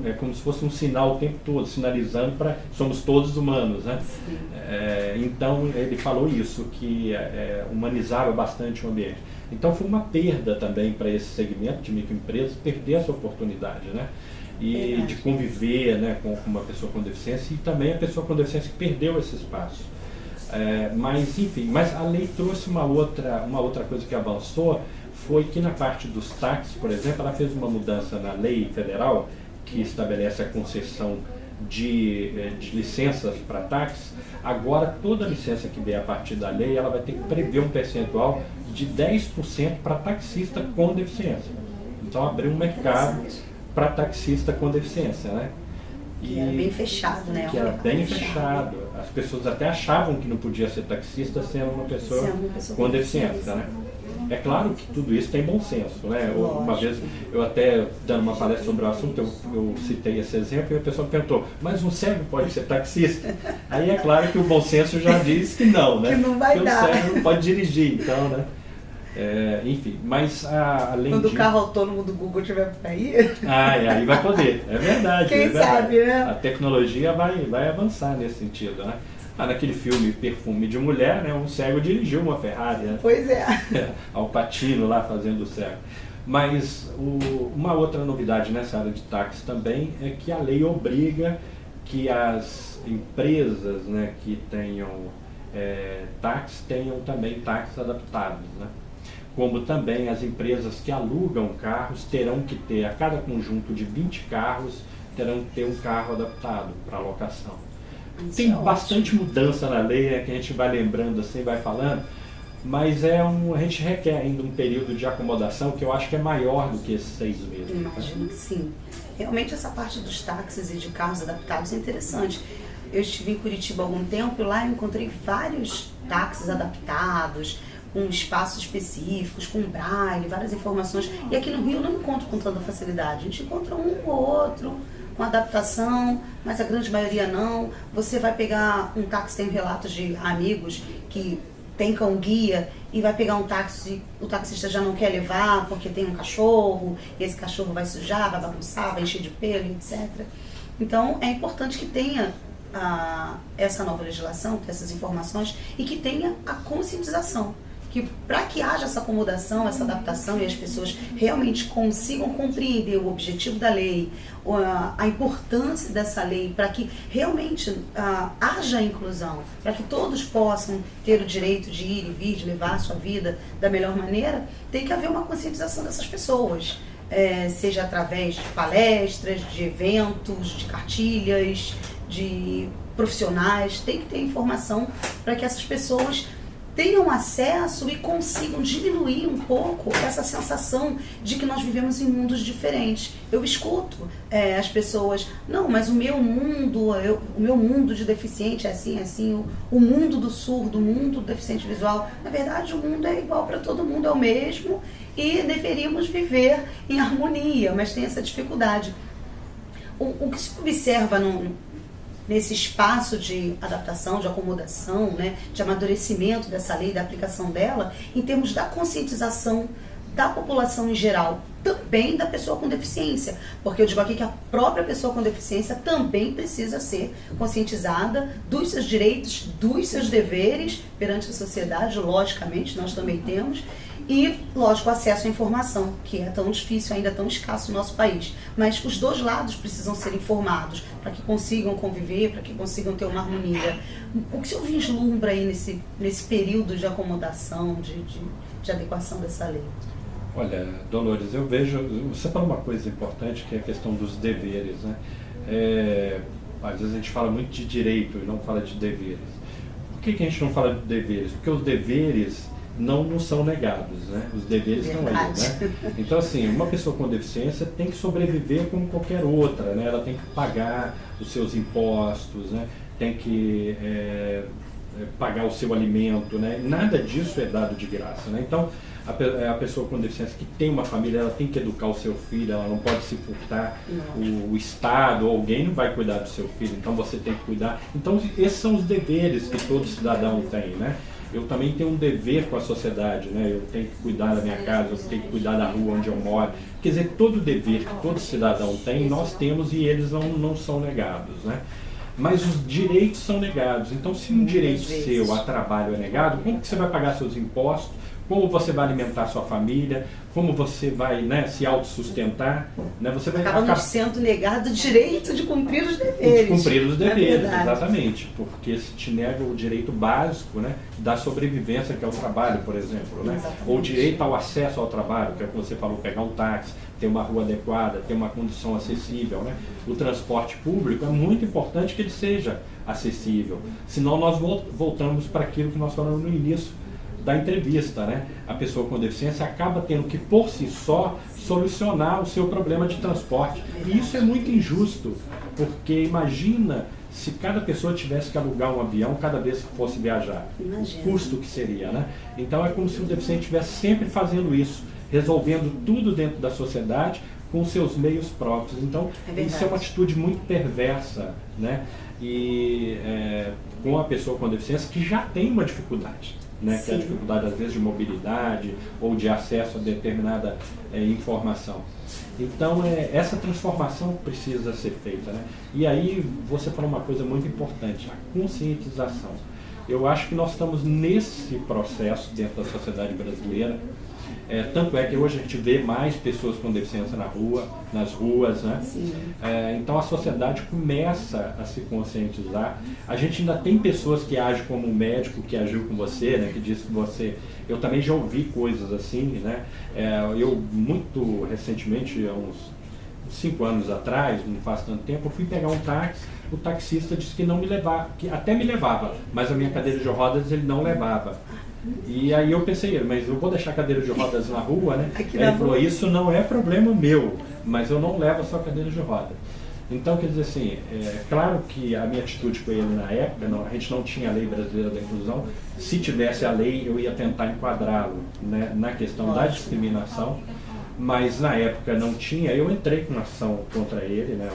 É como se fosse um sinal o tempo todo, sinalizando para somos todos humanos, né? Então ele falou isso, que humanizava bastante o ambiente. Então foi uma perda também para esse segmento de microempresas, perder essa oportunidade, né? E de conviver, né, com uma pessoa com deficiência, e também a pessoa com deficiência que perdeu esse espaço. Mas enfim, a lei trouxe uma outra coisa que avançou, foi que na parte dos táxis, por exemplo, ela fez uma mudança na lei federal que estabelece a concessão de licenças para táxis. Agora toda licença que vier a partir da lei, ela vai ter que prever um percentual de 10% para taxista com deficiência. Então abriu um mercado para taxista com deficiência, né? Que era bem fechado, né? Que era bem fechado. As pessoas até achavam que não podia ser taxista sendo uma pessoa com deficiência, né? É claro que tudo isso tem bom senso, né? Uma vez, eu até dando uma palestra sobre o assunto, eu citei esse exemplo e a pessoa perguntou, mas um cego pode ser taxista? Aí é claro que o bom senso já diz que não, né? Que não vai dar. Porque o cego não pode dirigir, então, né? Enfim, mas além quando o carro autônomo do Google estiver por aí... aí vai poder, é verdade. Quem sabe, né? A tecnologia vai avançar nesse sentido, né? Naquele filme Perfume de Mulher, né, um cego dirigiu uma Ferrari, né? Pois é. Al Pacino lá fazendo o cego. Mas uma outra novidade nessa área de táxi também é que a lei obriga que as empresas, né, que tenham táxis tenham também táxis adaptados, né? Como também as empresas que alugam carros terão que ter, a cada conjunto de 20 carros, terão que ter um carro adaptado para locação. Tem bastante mudança na lei, que a gente vai lembrando assim, vai falando, mas a gente requer ainda um período de acomodação que eu acho que é maior do que esses 6 meses. Imagino que sim. Realmente essa parte dos táxis e de carros adaptados é interessante. Eu estive em Curitiba há algum tempo e lá eu encontrei vários táxis adaptados, com espaços específicos, com braille, várias informações. E aqui no Rio eu não encontro com tanta facilidade. A gente encontra um ou outro com adaptação, mas a grande maioria não. Você vai pegar um táxi, tem relatos de amigos que tem cão-guia e vai pegar um táxi, o taxista já não quer levar porque tem um cachorro, e esse cachorro vai sujar, vai bagunçar, vai encher de pelo, etc. Então é importante que tenha essa nova legislação, essas informações, e que tenha a conscientização. Que para que haja essa acomodação, essa adaptação e as pessoas realmente consigam compreender o objetivo da lei, a importância dessa lei, para que realmente haja inclusão, para que todos possam ter o direito de ir e vir, de levar a sua vida da melhor maneira, tem que haver uma conscientização dessas pessoas. Seja através de palestras, de eventos, de cartilhas, de profissionais, tem que ter informação para que essas pessoas tenham acesso e consigam diminuir um pouco essa sensação de que nós vivemos em mundos diferentes. Eu escuto as pessoas, não, mas o meu mundo de deficiente é assim, assim, o mundo do surdo, o mundo do deficiente visual. Na verdade, o mundo é igual para todo mundo, é o mesmo, e deveríamos viver em harmonia, mas tem essa dificuldade. O que se observa nesse espaço de adaptação, de acomodação, né, de amadurecimento dessa lei, da aplicação dela, em termos da conscientização da população em geral, também da pessoa com deficiência, porque eu digo aqui que a própria pessoa com deficiência também precisa ser conscientizada dos seus direitos, dos seus deveres perante a sociedade, logicamente, nós também temos, e, lógico, acesso à informação, que é tão difícil, ainda tão escasso no nosso país. Mas os dois lados precisam ser informados para que consigam conviver, para que consigam ter uma harmonia. O que o senhor vislumbra aí nesse período de acomodação, de adequação dessa lei? Olha, Dolores, eu vejo, você falou uma coisa importante, que é a questão dos deveres, né? Às vezes a gente fala muito de direito e não fala de deveres. Por que a gente não fala de deveres? Porque os deveres não são negados, né? Os deveres estão aí, né? Então, assim, uma pessoa com deficiência tem que sobreviver como qualquer outra, né? Ela tem que pagar os seus impostos, né? Tem que pagar o seu alimento, né? Nada disso é dado de graça, né? Então, a pessoa com deficiência que tem uma família, ela tem que educar o seu filho, ela não pode se furtar, o Estado, alguém não vai cuidar do seu filho, então você tem que cuidar. Então, esses são os deveres que todo cidadão tem, né? Eu também tenho um dever com a sociedade, né? Eu tenho que cuidar da minha casa, eu tenho que cuidar da rua onde eu moro. Quer dizer, todo dever que todo cidadão tem, nós temos e eles não são negados, né? Mas os direitos são negados. Então, se um direito seu a trabalho é negado, como que você vai pagar seus impostos? Como você vai alimentar sua família? Como você vai, né, se autossustentar? Né? Você vai acaba sendo negado o direito de cumprir os deveres. De cumprir os deveres, exatamente. Porque se te nega o direito básico, né, da sobrevivência, que é o trabalho, por exemplo. Né? Ou o direito ao acesso ao trabalho, que é o que você falou, pegar um táxi, ter uma rua adequada, ter uma condição acessível. Né? O transporte público é muito importante que ele seja acessível. Senão nós voltamos para aquilo que nós falamos no início da entrevista, né? A pessoa com deficiência acaba tendo que, por si só, solucionar o seu problema de transporte. E isso é muito injusto, porque imagina se cada pessoa tivesse que alugar um avião cada vez que fosse viajar. Imagina. O custo que seria, né? Então é como se o deficiente estivesse sempre fazendo isso, resolvendo tudo dentro da sociedade com seus meios próprios. Então, isso é uma atitude muito perversa, né? E com a pessoa com deficiência que já tem uma dificuldade. Né, que é a dificuldade às vezes de mobilidade ou de acesso a determinada informação. Então essa transformação precisa ser feita, né? E aí você falou uma coisa muito importante, a conscientização. Eu acho que nós estamos nesse processo dentro da sociedade brasileira. Tanto é que hoje a gente vê mais pessoas com deficiência nas ruas, né? Então a sociedade começa a se conscientizar. A gente ainda tem pessoas que agem como um médico que agiu com você, né? Que disse que você... Eu também já ouvi coisas assim, né? Eu muito recentemente, há uns 5 anos atrás, não faz tanto tempo, eu fui pegar um táxi, o taxista disse que não me levava, que até me levava, mas a minha cadeira de rodas ele não levava. E aí eu pensei, mas eu vou deixar a cadeira de rodas na rua, né? Aqui Ele falou, isso não é problema meu, mas eu não levo a sua cadeira de rodas. Então, quer dizer assim, é claro que a minha atitude com ele na época, a gente não tinha a lei brasileira da inclusão. Se tivesse a lei, eu ia tentar enquadrá-lo, né, na questão da discriminação, mas na época não tinha. Eu entrei com uma ação contra ele, né,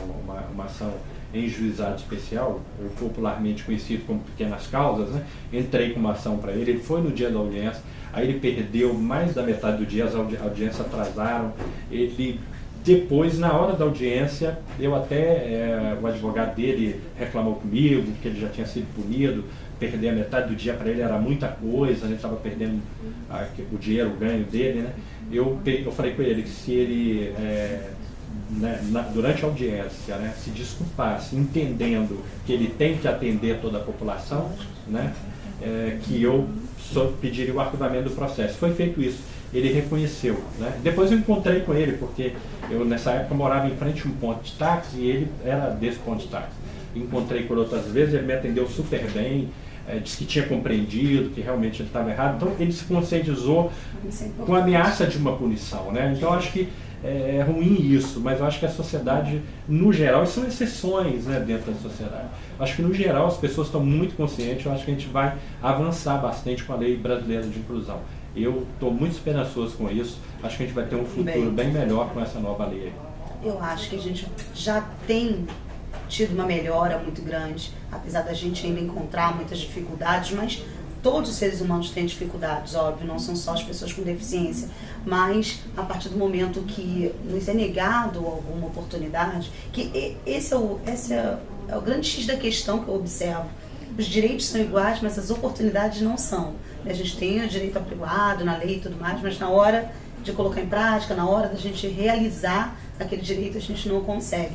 uma ação em juizado especial, popularmente conhecido como pequenas causas, né? Entrei com uma ação para ele, ele foi no dia da audiência, aí ele perdeu mais da metade do dia, as audiências atrasaram, ele... Depois, na hora da audiência, eu até, o advogado dele reclamou comigo, que ele já tinha sido punido, perder a metade do dia para ele era muita coisa, ele estava perdendo o dinheiro, o ganho dele, né? Eu falei com ele que se ele, durante a audiência, né, se desculpasse, entendendo que ele tem que atender toda a população, né, que eu pediria o arquivamento do processo. Foi feito isso. Ele reconheceu, né? Depois eu encontrei com ele, porque eu nessa época morava em frente a um ponto de táxi e ele era desse ponto de táxi. Encontrei por outras vezes, ele me atendeu super bem, disse que tinha compreendido, que realmente ele estava errado. Então ele se conscientizou com a ameaça de uma punição, né? Então eu acho que é ruim isso, mas eu acho que a sociedade, no geral, e são exceções, né, dentro da sociedade. Eu acho que no geral as pessoas estão muito conscientes, eu acho que a gente vai avançar bastante com a lei brasileira de inclusão. Eu estou muito esperançoso com isso, acho que a gente vai ter um futuro bem melhor com essa nova lei. Eu acho que a gente já tem tido uma melhora muito grande, apesar da gente ainda encontrar muitas dificuldades, mas todos os seres humanos têm dificuldades, óbvio, não são só as pessoas com deficiência, mas a partir do momento que nos é negado alguma oportunidade, que esse é o grande X da questão que eu observo. Os direitos são iguais, mas as oportunidades não são. A gente tem o direito apregoado na lei e tudo mais, mas na hora de colocar em prática, na hora da gente realizar aquele direito, a gente não consegue.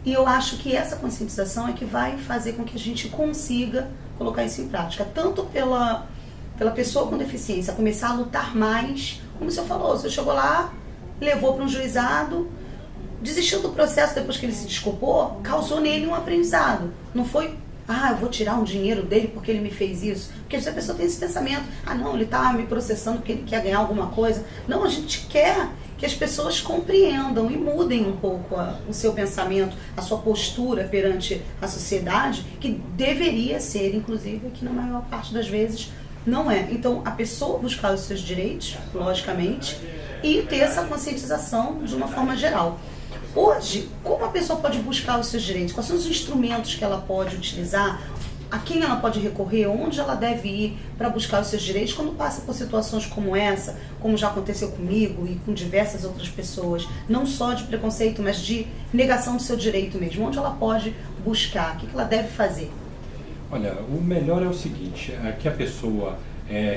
E eu acho que essa conscientização é que vai fazer com que a gente consiga colocar isso em prática, tanto pela pessoa com deficiência, começar a lutar mais, como o senhor falou, o senhor chegou lá, levou para um juizado, desistiu do processo depois que ele se desculpou, causou nele um aprendizado. Não foi, eu vou tirar um dinheiro dele porque ele me fez isso. Porque se a pessoa tem esse pensamento, não, ele está me processando porque ele quer ganhar alguma coisa. Não, a gente quer que as pessoas compreendam e mudem um pouco o seu pensamento, a sua postura perante a sociedade, que deveria ser, inclusive, que na maior parte das vezes não é. Então, a pessoa buscar os seus direitos, logicamente, e ter essa conscientização de uma forma geral. Hoje, como a pessoa pode buscar os seus direitos? Quais são os instrumentos que ela pode utilizar? A quem ela pode recorrer? Onde ela deve ir para buscar os seus direitos quando passa por situações como essa, como já aconteceu comigo e com diversas outras pessoas, não só de preconceito, mas de negação do seu direito mesmo? Onde ela pode buscar? O que ela deve fazer? Olha, o melhor é o seguinte, é que a pessoa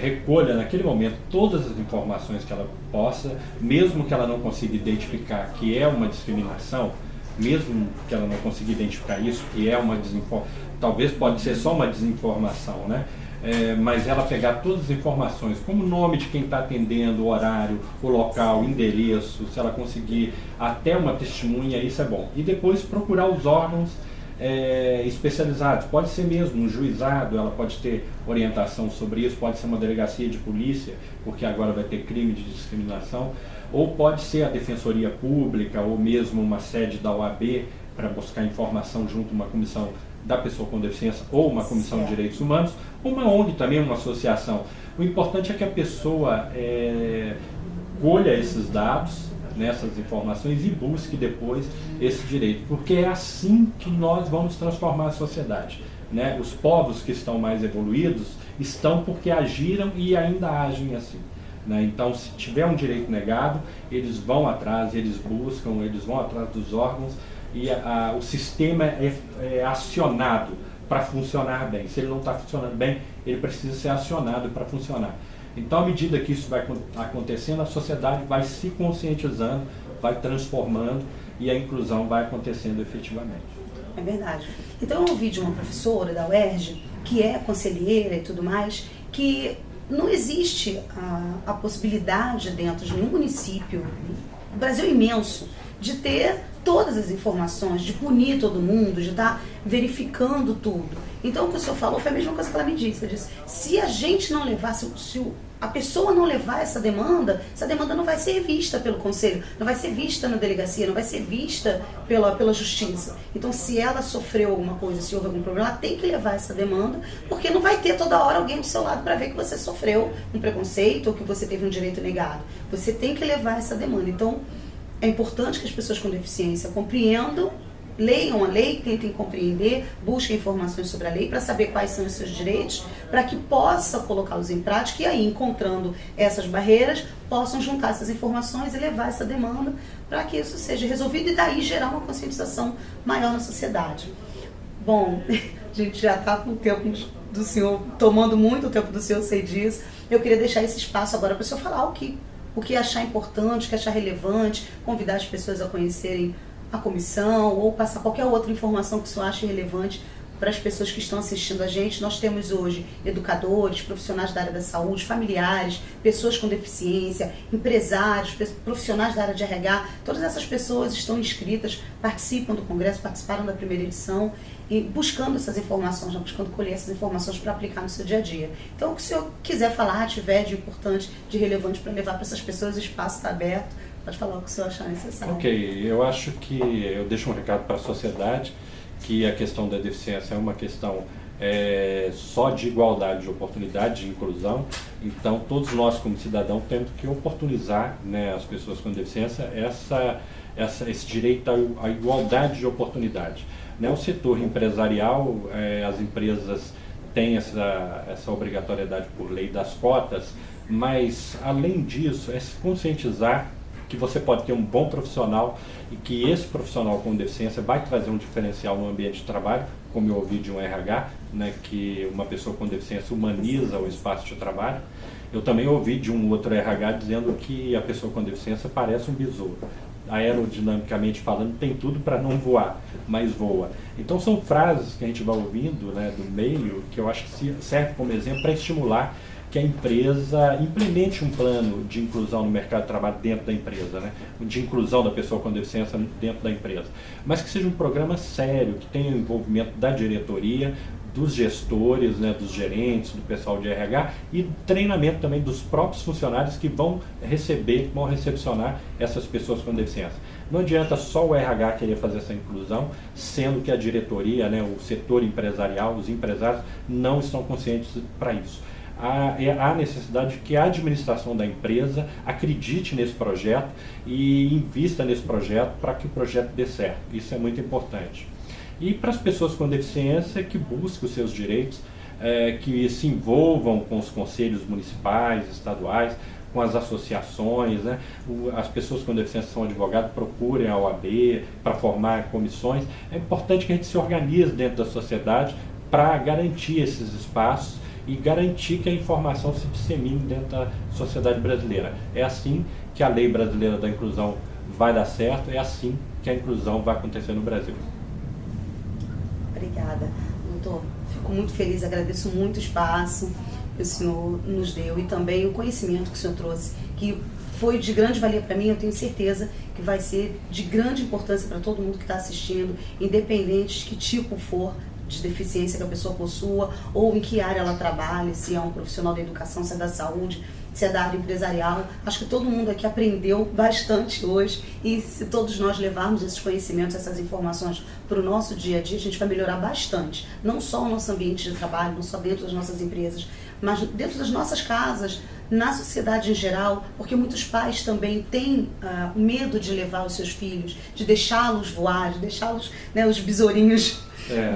recolha naquele momento todas as informações que ela possa, mesmo que ela não consiga identificar que é uma discriminação, mesmo que ela não consiga identificar isso, que é uma desinformação, talvez pode ser só uma desinformação, né? Mas ela pegar todas as informações, como o nome de quem está atendendo, o horário, o local, o endereço, se ela conseguir até uma testemunha, isso é bom. E depois procurar os órgãos especializados, pode ser mesmo um juizado, ela pode ter orientação sobre isso, pode ser uma delegacia de polícia, porque agora vai ter crime de discriminação, ou pode ser a Defensoria Pública, ou mesmo uma sede da OAB, para buscar informação junto a uma comissão da pessoa com deficiência, ou uma comissão de direitos humanos, ou uma ONG também, uma associação. O importante é que a pessoa colha esses dados, nessas informações, e busque depois esse direito, porque é assim que nós vamos transformar a sociedade, né? Os povos que estão mais evoluídos estão porque agiram e ainda agem assim, né? Então, se tiver um direito negado, eles vão atrás, eles buscam, eles vão atrás dos órgãos e o sistema é acionado para funcionar bem. Se ele não está funcionando bem, ele precisa ser acionado para funcionar. Então, à medida que isso vai acontecendo, a sociedade vai se conscientizando, vai transformando e a inclusão vai acontecendo efetivamente. É verdade. Então, eu ouvi de uma professora da UERJ, que é conselheira e tudo mais, que não existe a possibilidade dentro de nenhum município, o Brasil é imenso, de ter todas as informações, de punir todo mundo, de estar verificando tudo. Então o que o senhor falou foi a mesma coisa que ela me disse. Ela disse, se a gente não levar, se a pessoa não levar essa demanda não vai ser vista pelo conselho, não vai ser vista na delegacia, não vai ser vista pela justiça. Então se ela sofreu alguma coisa, se houve algum problema, ela tem que levar essa demanda, porque não vai ter toda hora alguém do seu lado para ver que você sofreu um preconceito ou que você teve um direito negado. Você tem que levar essa demanda. Então é importante que as pessoas com deficiência compreendam, leiam a lei, tentem compreender, busquem informações sobre a lei para saber quais são os seus direitos, para que possa colocá-los em prática e aí, encontrando essas barreiras, possam juntar essas informações e levar essa demanda para que isso seja resolvido e daí gerar uma conscientização maior na sociedade. Bom, a gente já está com o tempo do senhor, tomando muito o tempo do senhor, sei disso. Eu queria deixar esse espaço agora para o senhor falar o que achar importante, o que achar relevante, convidar as pessoas a conhecerem a comissão ou passar qualquer outra informação que o senhor ache relevante para as pessoas que estão assistindo a gente. Nós temos hoje educadores, profissionais da área da saúde, familiares, pessoas com deficiência, empresários, profissionais da área de RH. Todas essas pessoas estão inscritas, participam do congresso, participaram da primeira edição e buscando essas informações, buscando colher essas informações para aplicar no seu dia a dia. Então, o que o senhor quiser falar, tiver de importante, de relevante para levar para essas pessoas, o espaço está aberto. Pode falar o que o senhor achar necessário. Ok, eu acho que eu deixo um recado para a sociedade que a questão da deficiência é uma questão só de igualdade de oportunidade, de inclusão. Então, todos nós como cidadãos temos que oportunizar, né, as pessoas com deficiência esse direito à igualdade de oportunidade. Né, o setor empresarial, as empresas têm essa obrigatoriedade por lei das cotas, mas além disso é se conscientizar que você pode ter um bom profissional e que esse profissional com deficiência vai trazer um diferencial no ambiente de trabalho, como eu ouvi de um RH, né, que uma pessoa com deficiência humaniza o espaço de trabalho. Eu também ouvi de um outro RH dizendo que a pessoa com deficiência parece um besouro. Aerodinamicamente falando, tem tudo para não voar, mas voa. Então são frases que a gente vai ouvindo, né, do meio, que eu acho que serve como exemplo para estimular que a empresa implemente um plano de inclusão no mercado de trabalho dentro da empresa, né? De inclusão da pessoa com deficiência dentro da empresa. Mas que seja um programa sério, que tenha o envolvimento da diretoria, dos gestores, né, dos gerentes, do pessoal de RH e treinamento também dos próprios funcionários que vão recepcionar essas pessoas com deficiência. Não adianta só o RH querer fazer essa inclusão, sendo que a diretoria, né, o setor empresarial, os empresários não estão conscientes para isso. Há necessidade de que a administração da empresa acredite nesse projeto e invista nesse projeto para que o projeto dê certo. Isso é muito importante. E para as pessoas com deficiência que busquem os seus direitos, que se envolvam com os conselhos municipais, estaduais, com as associações, né? As pessoas com deficiência são advogados, procurem a OAB para formar comissões. É importante que a gente se organize dentro da sociedade para garantir esses espaços e garantir que a informação se dissemine dentro da sociedade brasileira. É assim que a Lei Brasileira da Inclusão vai dar certo, é assim que a inclusão vai acontecer no Brasil. Obrigada, doutor. Fico muito feliz, agradeço muito o espaço que o senhor nos deu e também o conhecimento que o senhor trouxe, que foi de grande valia para mim. Eu tenho certeza que vai ser de grande importância para todo mundo que está assistindo, independente de que tipo for de deficiência que a pessoa possua ou em que área ela trabalha, se é um profissional da educação, se é da saúde, se é da área empresarial. Acho que todo mundo aqui aprendeu bastante hoje e se todos nós levarmos esses conhecimentos, essas informações para o nosso dia a dia, a gente vai melhorar bastante. Não só o nosso ambiente de trabalho, não só dentro das nossas empresas, mas dentro das nossas casas, na sociedade em geral, porque muitos pais também têm medo de levar os seus filhos, de deixá-los voar, de deixá-los, né, os besourinhos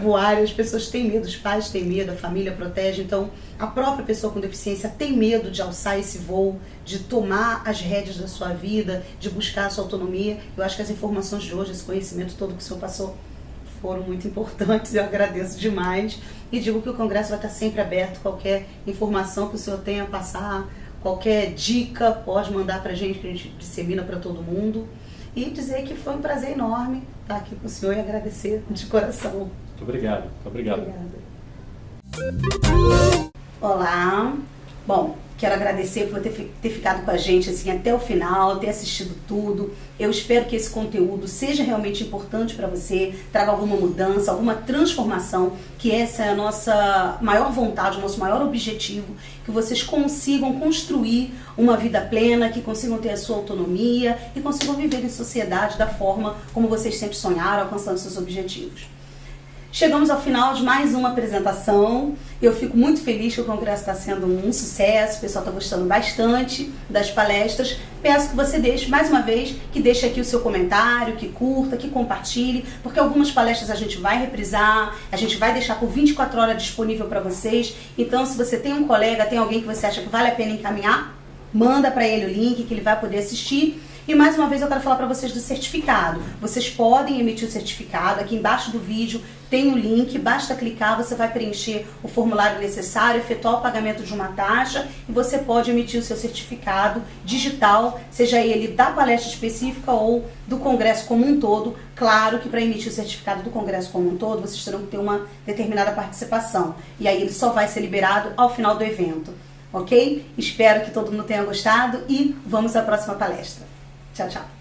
voar. As pessoas têm medo, os pais têm medo, a família protege. Então a própria pessoa com deficiência tem medo de alçar esse voo, de tomar as rédeas da sua vida, de buscar a sua autonomia. Eu acho que as informações de hoje, esse conhecimento todo que o senhor passou, foram muito importantes. Eu agradeço demais e digo que o Congresso vai estar sempre aberto. Qualquer informação que o senhor tenha a passar, qualquer dica, pode mandar para a gente, que a gente dissemina para todo mundo. E dizer que foi um prazer enorme estar aqui com o senhor e agradecer de coração. Muito obrigado. Muito obrigado. Obrigada. Olá. Bom, Quero agradecer por ter ficado com a gente assim, até o final, ter assistido tudo. Eu espero que esse conteúdo seja realmente importante para você, traga alguma mudança, alguma transformação, que essa é a nossa maior vontade, o nosso maior objetivo, que vocês consigam construir uma vida plena, que consigam ter a sua autonomia e consigam viver em sociedade da forma como vocês sempre sonharam, alcançando seus objetivos. Chegamos ao final de mais uma apresentação. Eu fico muito feliz que o congresso está sendo um sucesso, o pessoal está gostando bastante das palestras. Peço que você deixe, mais uma vez, que deixe aqui o seu comentário, que curta, que compartilhe, porque algumas palestras a gente vai reprisar, a gente vai deixar por 24 horas disponível para vocês. Então, se você tem um colega, tem alguém que você acha que vale a pena encaminhar, manda para ele o link que ele vai poder assistir. E mais uma vez eu quero falar para vocês do certificado. Vocês podem emitir o certificado, aqui embaixo do vídeo tem o link, basta clicar, você vai preencher o formulário necessário, efetuar o pagamento de uma taxa e você pode emitir o seu certificado digital, seja ele da palestra específica ou do congresso como um todo. Claro que para emitir o certificado do congresso como um todo, vocês terão que ter uma determinada participação. E aí ele só vai ser liberado ao final do evento, ok? Espero que todo mundo tenha gostado e vamos à próxima palestra. Tchau, tchau.